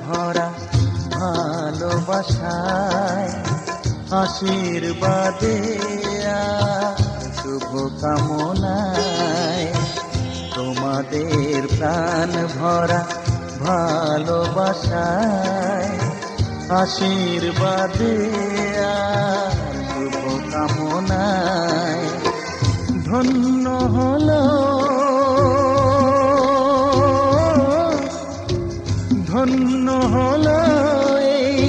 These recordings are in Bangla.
ভরা ভালোবাসায় আশীর্বাদে শুভ কামনায় তোমাদের প্রাণ ভরা ভালোবাসায় আশীর্বাদে শুভ কামনায় ধন্য হলো ধন্য হলো এই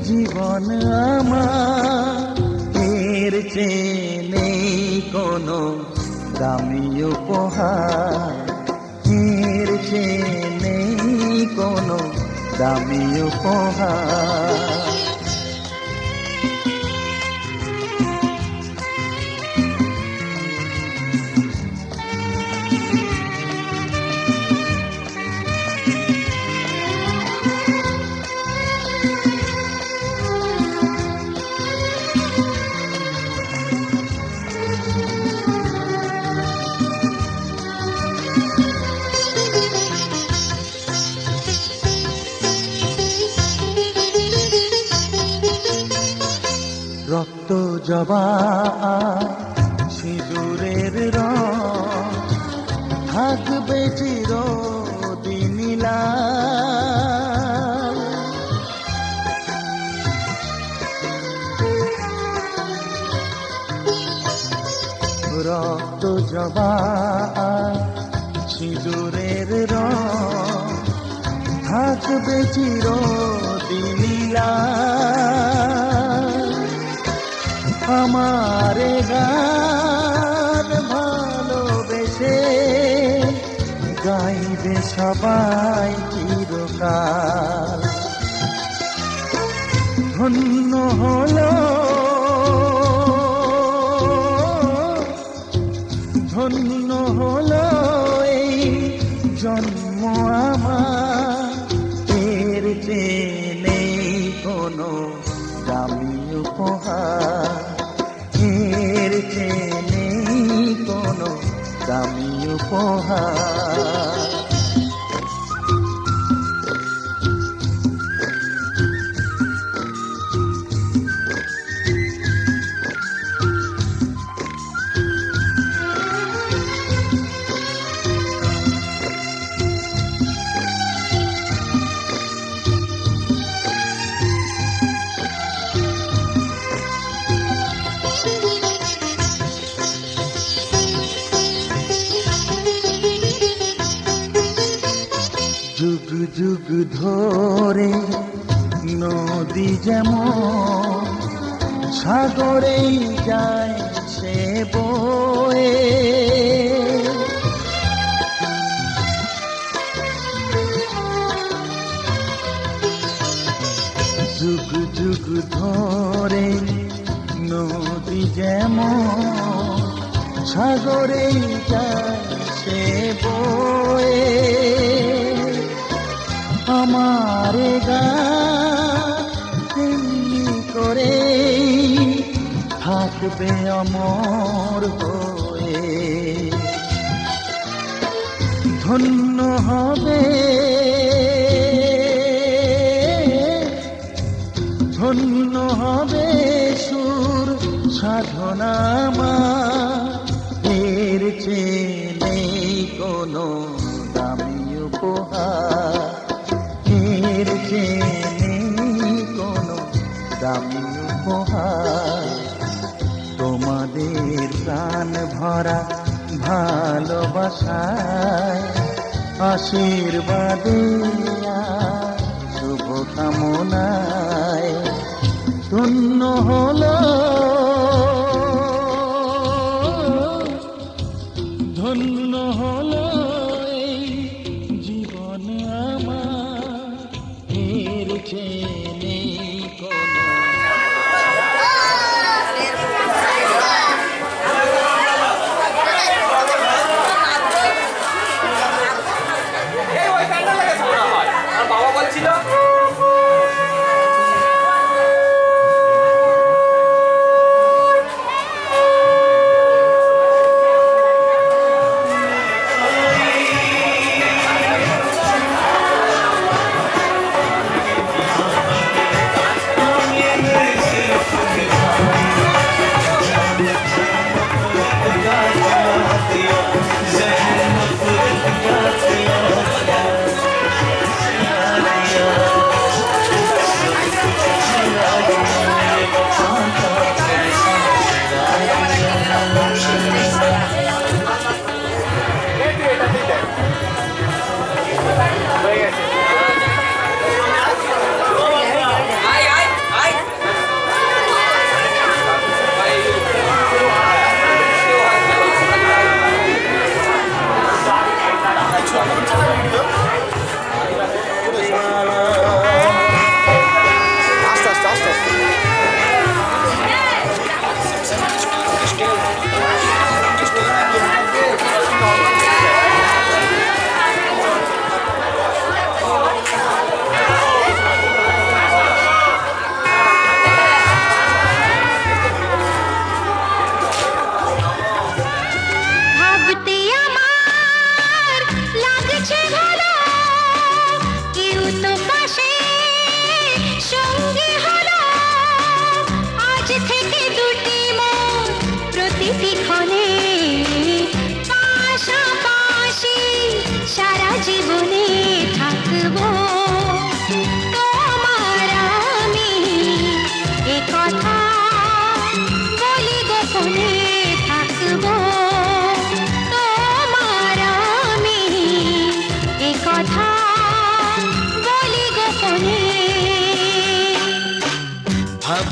জীবন আমার, এর চেয়ে নেই কোনো দামি উপহার, এর চেয়ে নেই কোনো দামি উপহার। রক্ত জবা সিঁদুরের রং থাকবে চিরদিন লাল। রক্ত জবা সিঁদুরের রং থাকবে চিরদিন লাল। আমার গান ভালোবেসে গাইবে সবাই চিরকাল। ধন্য হলো ধন্য হলো এই জন্ম আমার, এর চেয়ে নেই কোনো দামি উপহার, এর চেয়ে নেই কোনো দামি উপহার। যুগ যুগ ধরে নদী যেমন সাগরেই যায় সে বয়ে, যুগ যুগ ধরে নদী যেমন সাগরেই যায় সে বয়ে, আমার গান করে থাকবে অমর হয়ে। ধন্য হবে ধন্য হবে সুর সাধনা আমার, এর চেয়ে নেই কোনো দামি উপহার, এর চেয়ে নেই কোনো দামি উপহার। তোমাদের প্রাণ ভরা ভালোবাসায় আশীর্বাদে শুভ কামনায় ধন্য হলো ধন্য হলো এই জীবন আমার, এর চেয়ে নেই কোনো বাবা বলছিল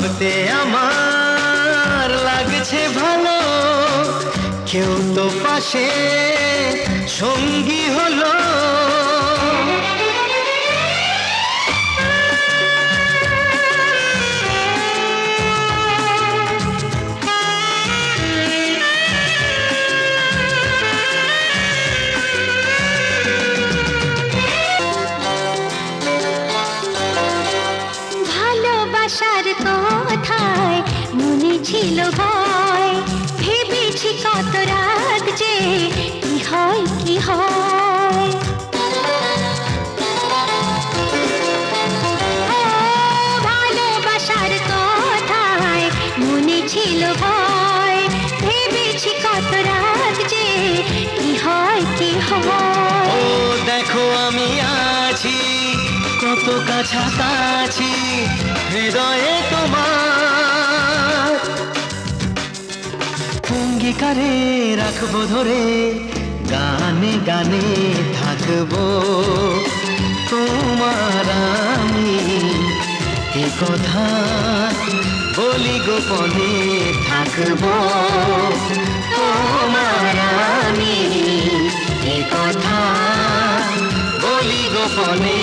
ভাবতে আমার লাগছে ভালো, কেউ তো পাশে সঙ্গী হলো। ভালোবাসার কথায় মনে ছিল ভয়, ভেবেছি কত রাত যে কি হয় কি হয়। ও, ভালোবাসার কথায় মনে ছিল ভয়, ভেবেছি কত রাত যে কি হয় কি হয়। ও দেখো আমি আছি কত কাছাকাছি, হৃদয়ে তোমার অঙ্গীকারে রাখবো ধরে, গানে গানে থাকবো তোমার আমি, এ কথা বলি গোপনে থাকবো তোমার আমি, এ কথা বলি গোপনে।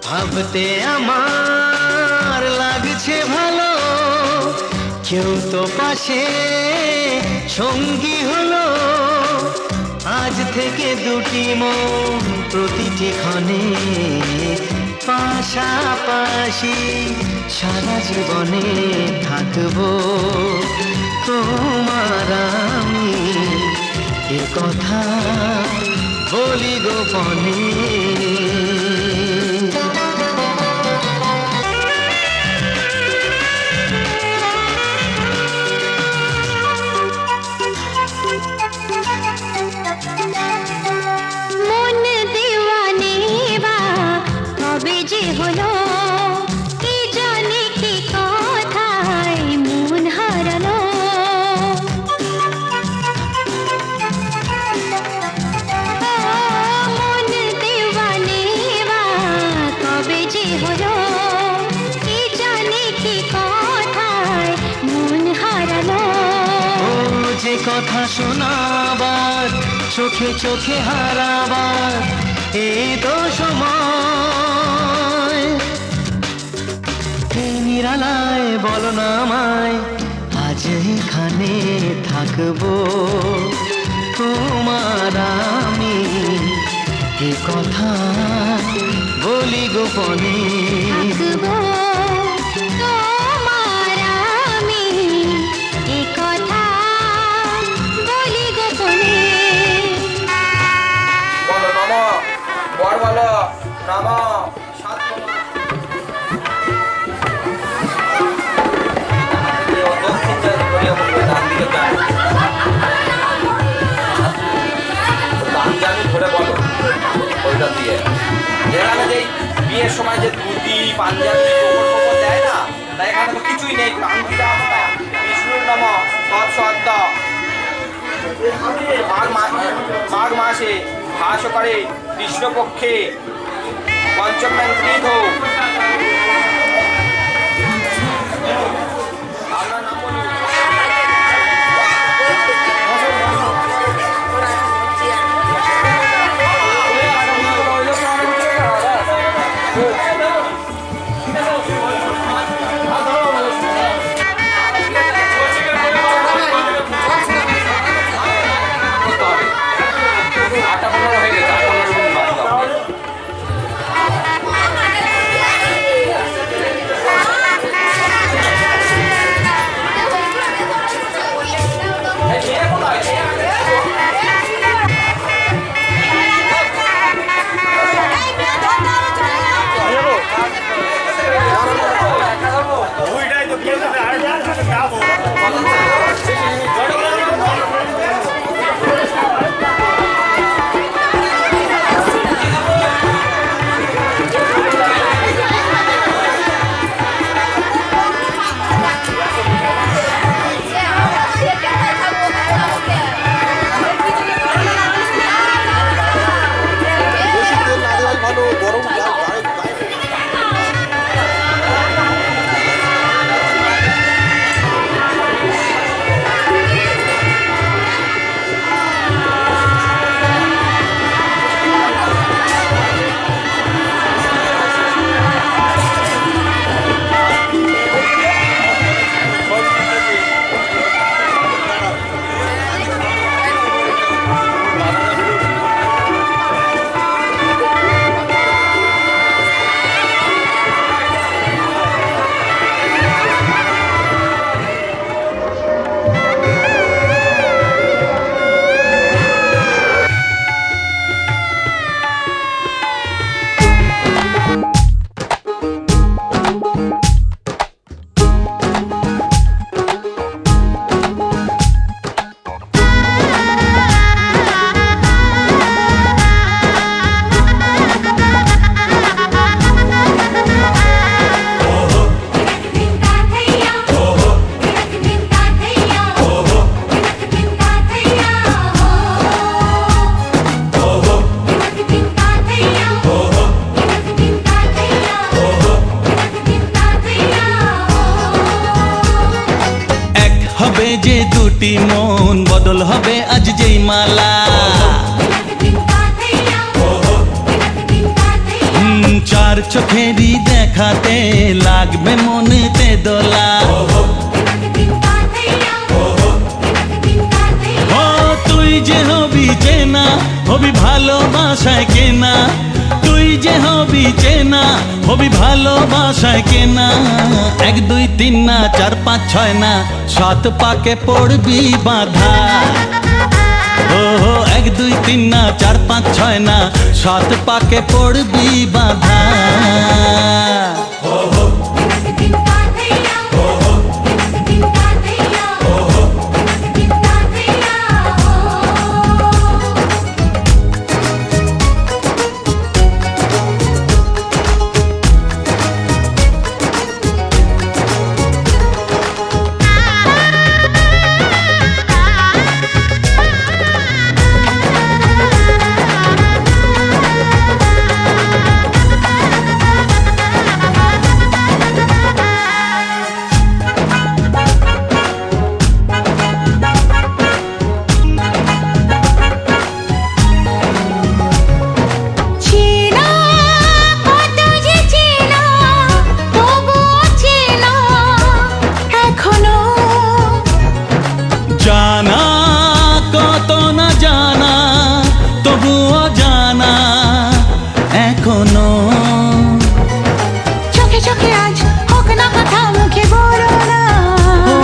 ভাবতে আমার লাগছে ভালো, কেউ তো পাশে সঙ্গী হলো। আজ থেকে দুটি মন প্রতিটি ক্ষণে পাশাপাশি সারা জীবনে থাকবো তোমার আমি, এ কথা বলি গোপনে। মন দেওয়ানে বা কবে যে হলো, কি জানে কি কথায় মন হারালো। মন দেওয়ানে বা কবে যে হলো, কি জানে কি কথায় মন হারালো। ও যে কথা শোনাবার, চোখে চোখে হারাবার, এই তো সময়। এই নিরালায় বলো না আমায়, আজ এখানে থাকবো তোমার আমি, এ কথা বলি গোপনে। থাকবো তোমার আমি, এ কথা বলি গোপনে। বলো নম, বর বলো নম। সাত দক্ষিণ ডান দিকে যান, ডান জানি ধরে বলো ওইটা দিয়ে। এখানে যে বিয়ের সময় যে ধুতি পাঞ্জাবি কোমর কোমর দেয় না, তাই এখানে তো কিছুই নেই। কান্তি রাম বিষ্ণুর নম তৎসত্য। মাঘ মাসে ভাস করে কৃষ্ণপক্ষে পঞ্চম ত্রিধ। আপনার নাম বলুন। দুটি মন বদল হবে আজ যেই মালা চার চোখেরই দেখাতে লাগবে মনেতে দোলা ও তুই যে হবি চেনা হবি ভালোবাসায় কেনা তুই যে হবি চেনা হবি ভালোবাসায় কেনা 1 2 3 না 4 5 6 না 7 পাকে পড়বি বাধা ও 1 2 3 না 4 5 6 না 7 পাকে পড়বি বাধা জানা কত না জানা তবুও জানা এখনো চোখে চোখে আজ হোক না কথা মুখে বলো না ও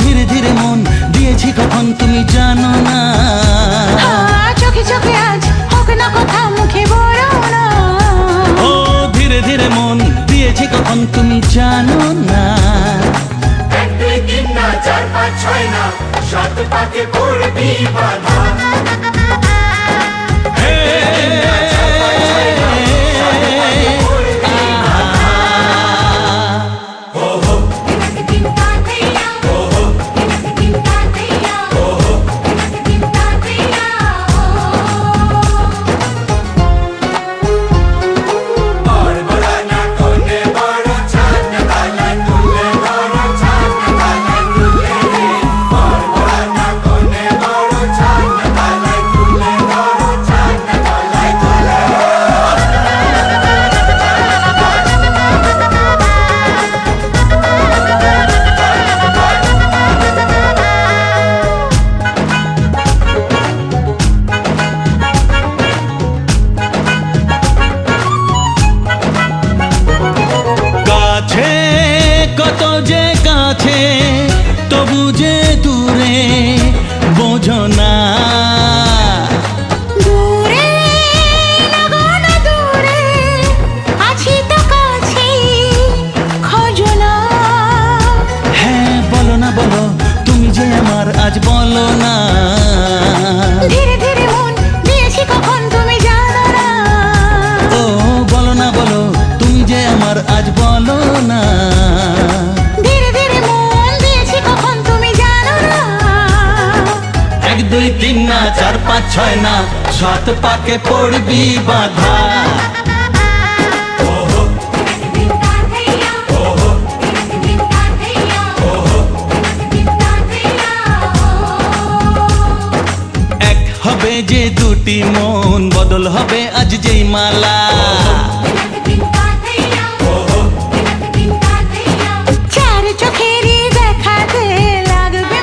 ধীরে ধীরে মন দিয়েছি কখন তুমি জানো না চোখে চোখে আজ হোক না কথা মুখে বলো না ও ধীরে ধীরে মন দিয়েছি কখন তুমি জানো না 1 2 3 না 4 5 6 না 7 পাকে পড়বি বাধা কত যে কাছে তবু যে দূরে বোঝো না দূরে লাগানো দূরে আছি তো কাছে খোঁজো না হ্যাঁ বলো না বলো তুমি যে আমার আজ বলো না ধীরে ধীরে মন দিয়েছি কখন তুমি জানো না ও বলো না বলো তুমি যে আমার আজ বলো না ধীরে ধীরে মন দিয়েছি কখন তুমি জানো না 1 2 3 না 4 5 6 না 7 পাকে পড়বি বাধা এক হবে যে দুটি মন বদল হবে আজ যেই মালা চার চোখেরই দেখাতে লাগবে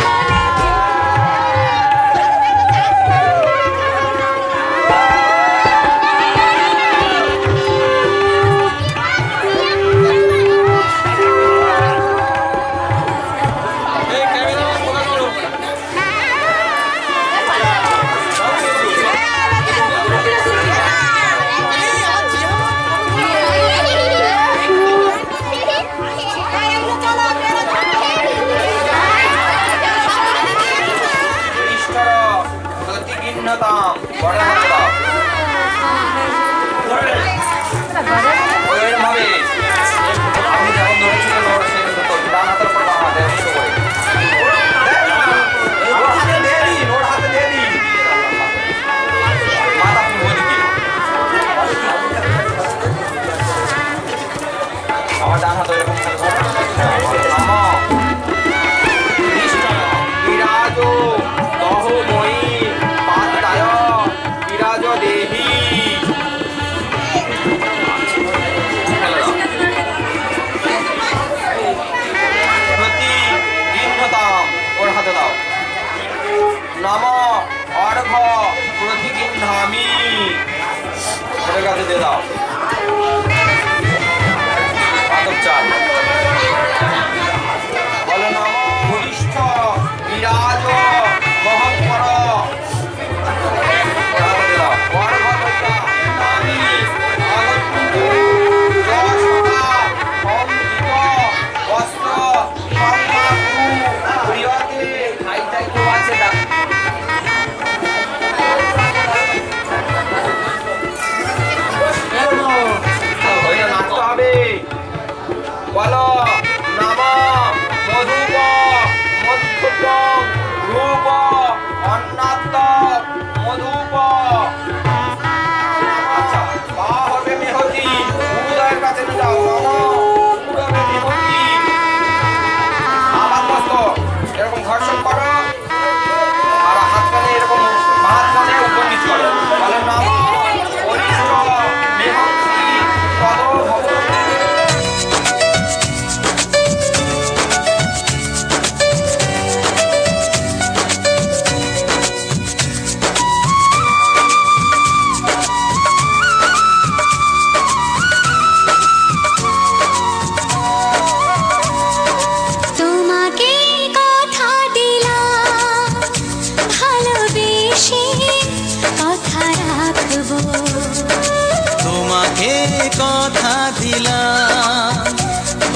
কথা দিলাম,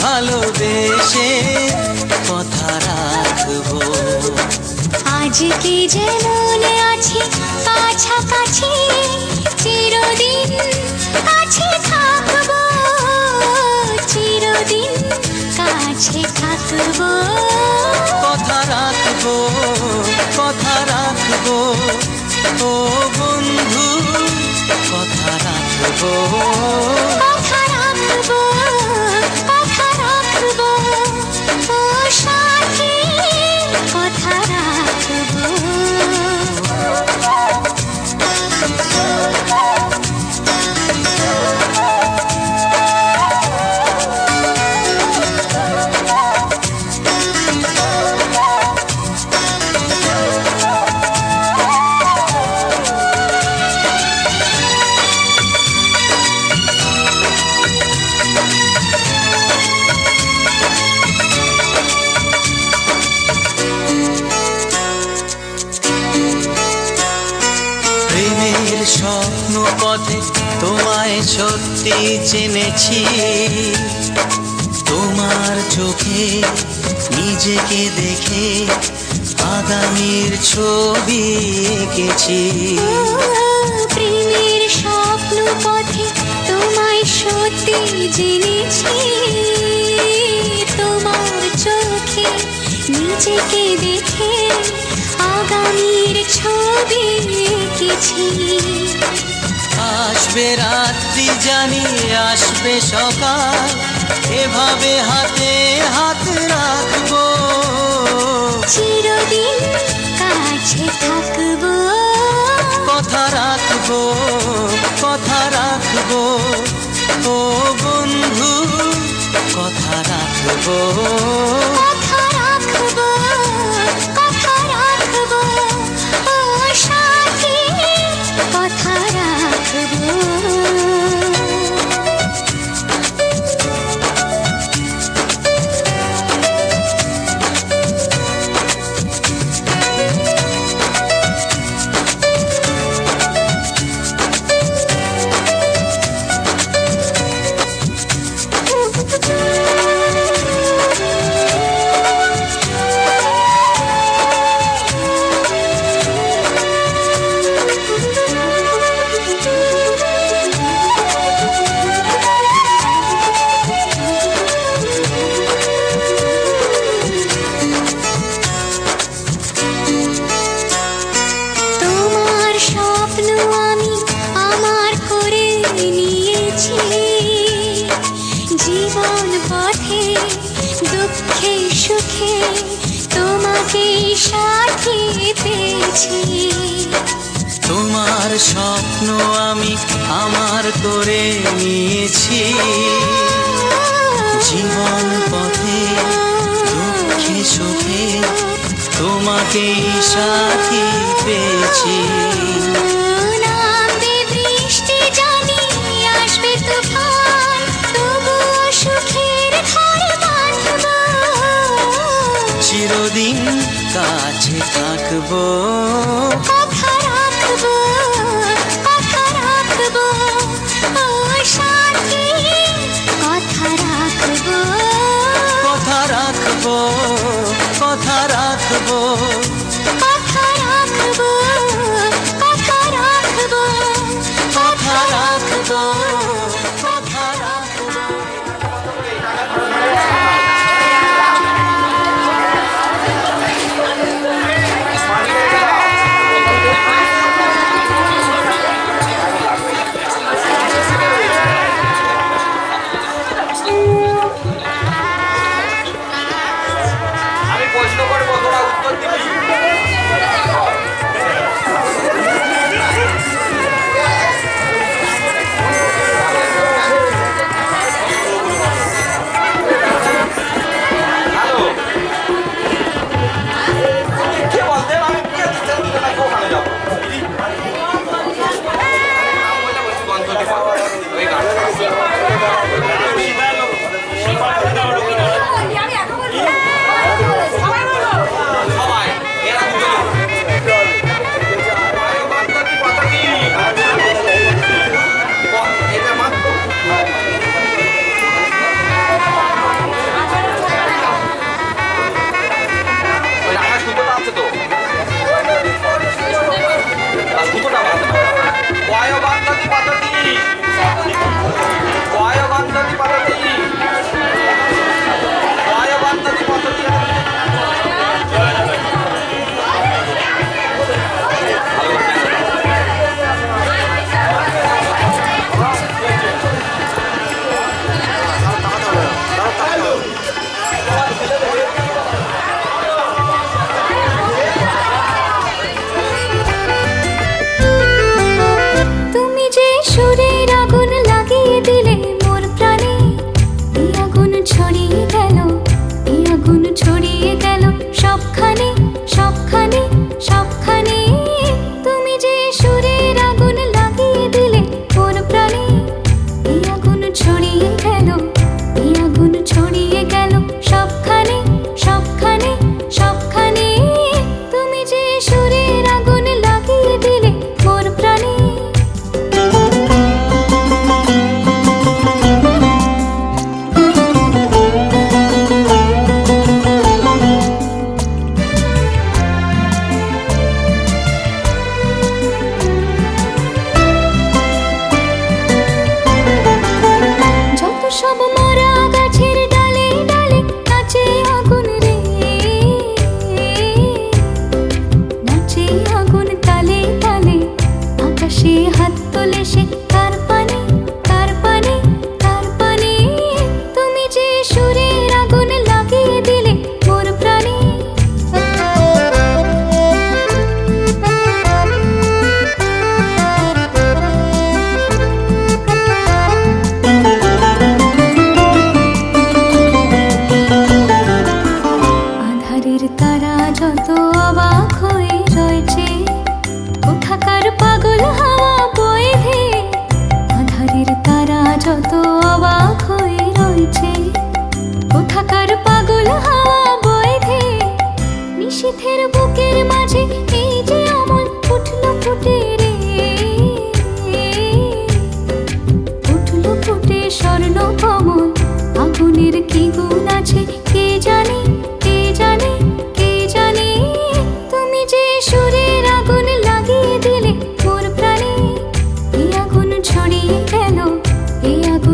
ভালোবেসে কথা রাখবো। আজকে যেমন আছি কাছাকাছি, চিরদিন কাছে থাকবো, চিরদিন কাছে থাকবো। কথা রাখবো, কথা রাখবো, ও বন্ধু কথা রাখবো। কথা রাখবো, কথা রাখবো, ও সাথী কথা রাখবো। প্রেমের স্বপ্ন পথে তোমায় সত্যি চিনেছি, তোমার চোখে নিজেকে দেখে আগামীর ছবি এঁকেছি। প্রেমের স্বপ্ন পথে তোমায় সত্যি জেনেছি, তোমার চোখে নিজেকে দেখে আগামীর ছবি এঁকেছি। আসবে রাত্রি জানি আসবে সকাল, এভাবে হাতে হাত রাখবো, চিরদিন কাছে থাকবো। কথা রাখবো, কথা রাখবো, ও বন্ধু কথা রাখবো। কথা রাখবো, কথা রাখবো, ও সাথী কথা রাখবো। তোমার স্বপ্ন আমি আমার করে নিয়েছি, জীবন পথে দুঃখে সুখে তোমাকে সাথী পেয়েছি। তোমার স্বপ্ন আমি আমার করে নিয়েছি, জীবন পথে দুঃখে সুখে তোমাকেই সাথী পেয়েছি। নামবে বৃষ্টি জানি আসবে তুফান, তবুও সুখের ঘর বাঁধবো, চিরদিন কাছে থাকবো। কথা রাখবো, কথা রাখবো, ও সাথী কথা রাখবো। কথা রাখবো, কথা রাখবো, কথা রাখবো, কথা রাখবো, কথা রাখবো, কথা রাখবো।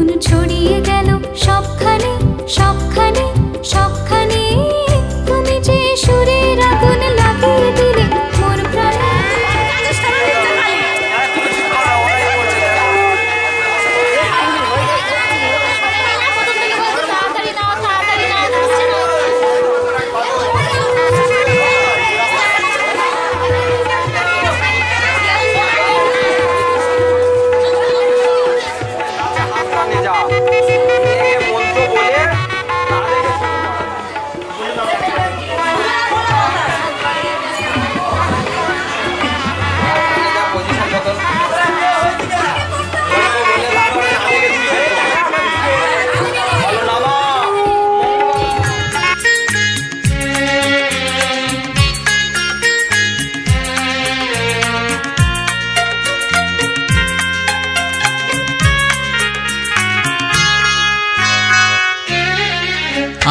আগুন ছড়িয়ে গেল সবখানে সবখানে সবখানে, তুমি যে সুরের আগুন লাগিয়ে দিলে মোর প্রাণে।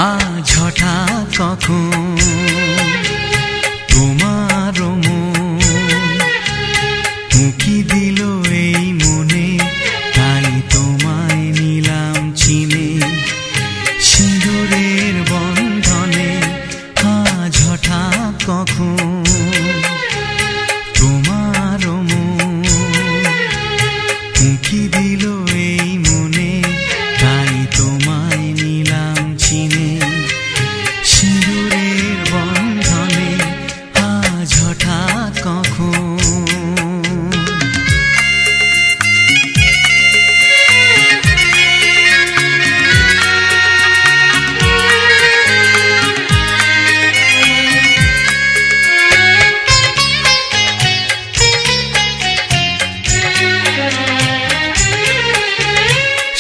আজ হঠাৎ কখন তোমার মন উঁকি দিল এই মনে, তাই তোমায় নিলাম চিনে সিঁদুরের বন্ধনে। আজ হঠাৎ কখন তোমার মন উঁকি দিল এই মনে, তাই তোমায় নিলাম চিনে সিঁদুরের বন্ধনে। আজ হঠাৎ কখন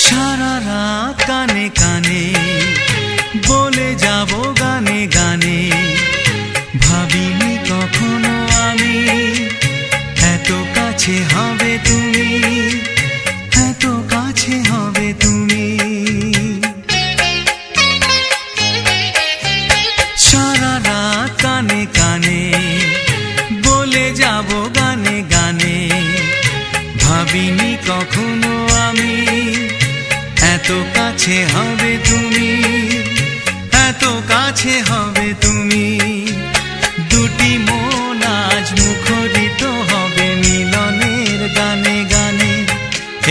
সারা রাত কানে কানে বলে যাব গানে গানে, ভাবিনি কখনো আমি এত কাছে হবে তুমি, এত কাছে হবে তুমি। সারা রাত কানে কানে বলে যাব গানে গানে, ভাবিনি কখনো আমি এত কাছে হবে তুমি, এত কাছে হবে তুমি। দুটি মন আজ মুখরিত হবে মিলনের গানে গানে,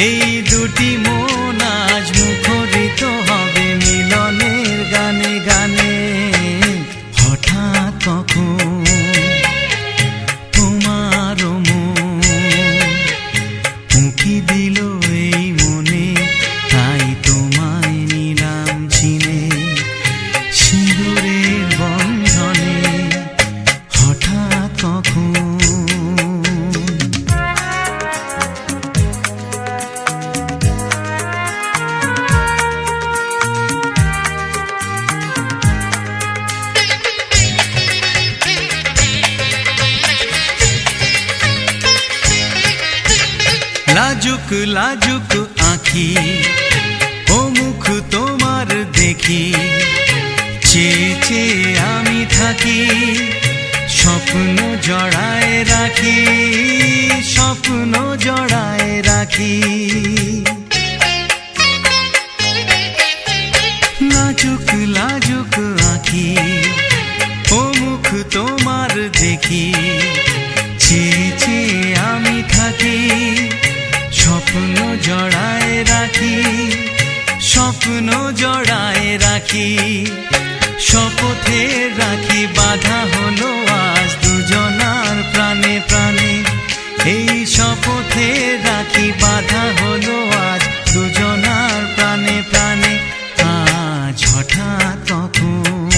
এই দুটি মন আজ মুখরিত হবে মিলনের গানে গানে। হঠাৎ কখন তোমার মন উঁকি দিল এই মনে, তাই তোমায় নিলাম চিনে সিঁদুরের বন্ধনে। হঠাৎ কখন লাজুক লাজুক আঁখি ও মুখ তোমার দেখি, চেয়ে চেয়ে আমি থাকি স্বপ্ন জড়ায় রাখি, স্বপ্ন জড়ায় রাখি। লাজুক লাজুক আঁখি ও মুখ তোমার দেখি, চেয়ে চেয়ে আমি থাকি স্বপ্ন জড়ায় রাখি, স্বপ্ন জড়ায় রাখি। শপথের রাখি বাঁধা হলো আজ দুজনার প্রাণে প্রাণে, এই শপথের রাখি বাঁধা হলো আজ দুজনার প্রাণে প্রাণে। আজ হঠাৎ কখন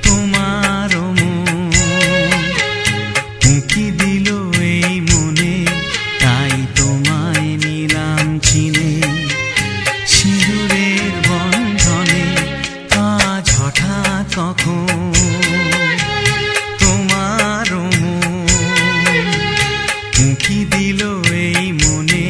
তোমার মন উঁকি দিল এই মনে, তাই তোমায় নিলাম চিনে সিঁদুরের বন্ধনে। আজ হঠাৎ কখন তোমার মন উঁকি দিল এই মনে,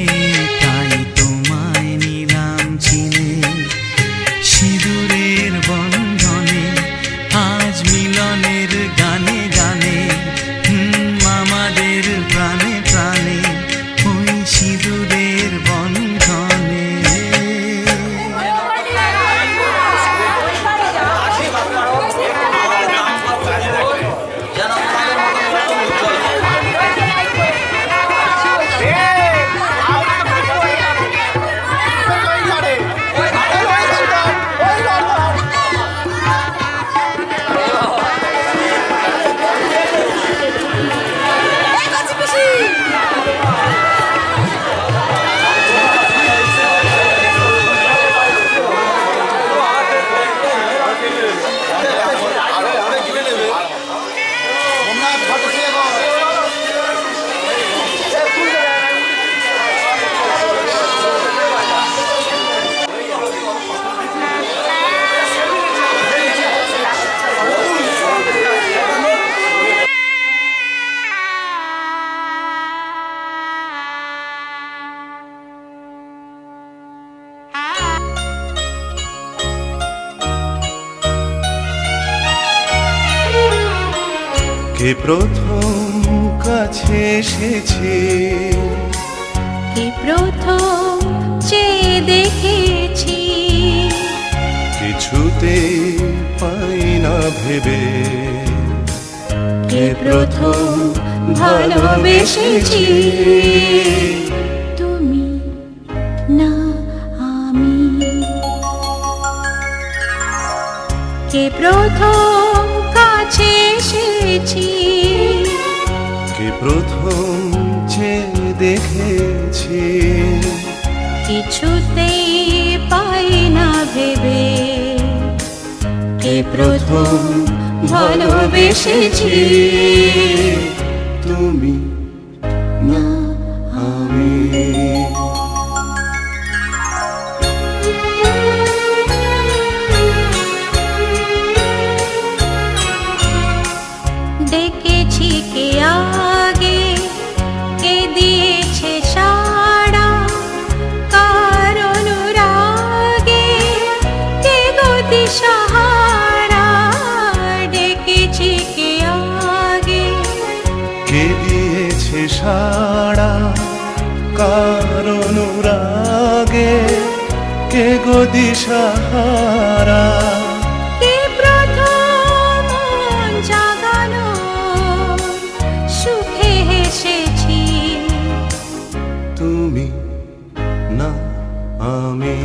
কে প্রথম কাছে এসেছে, কে প্রথম চেয়ে দেখেছি, কিছুতে পাই না ভেবে, কে প্রথম ভালোবেসেছি, তুমি না আমি। কে প্রথম কাছে এসেছি, কে প্রথম চেয়ে দেখেছি, কিছুতেই পাই না ভেবে, কে প্রথম ভালোবেসেছি, তুমি না আমি। ডেকেছি কে আগে, কে দিয়েছে সাড়া, কার অনুরাগে কে গতি সাহারা। ডেকেছি কে আগে, কে দিয়েছে সাড়া, কার অনুরাগে কে গো দিশাহারা। কে প্রথম জাগানো সুখে হেসেছি, তুমি না আমি।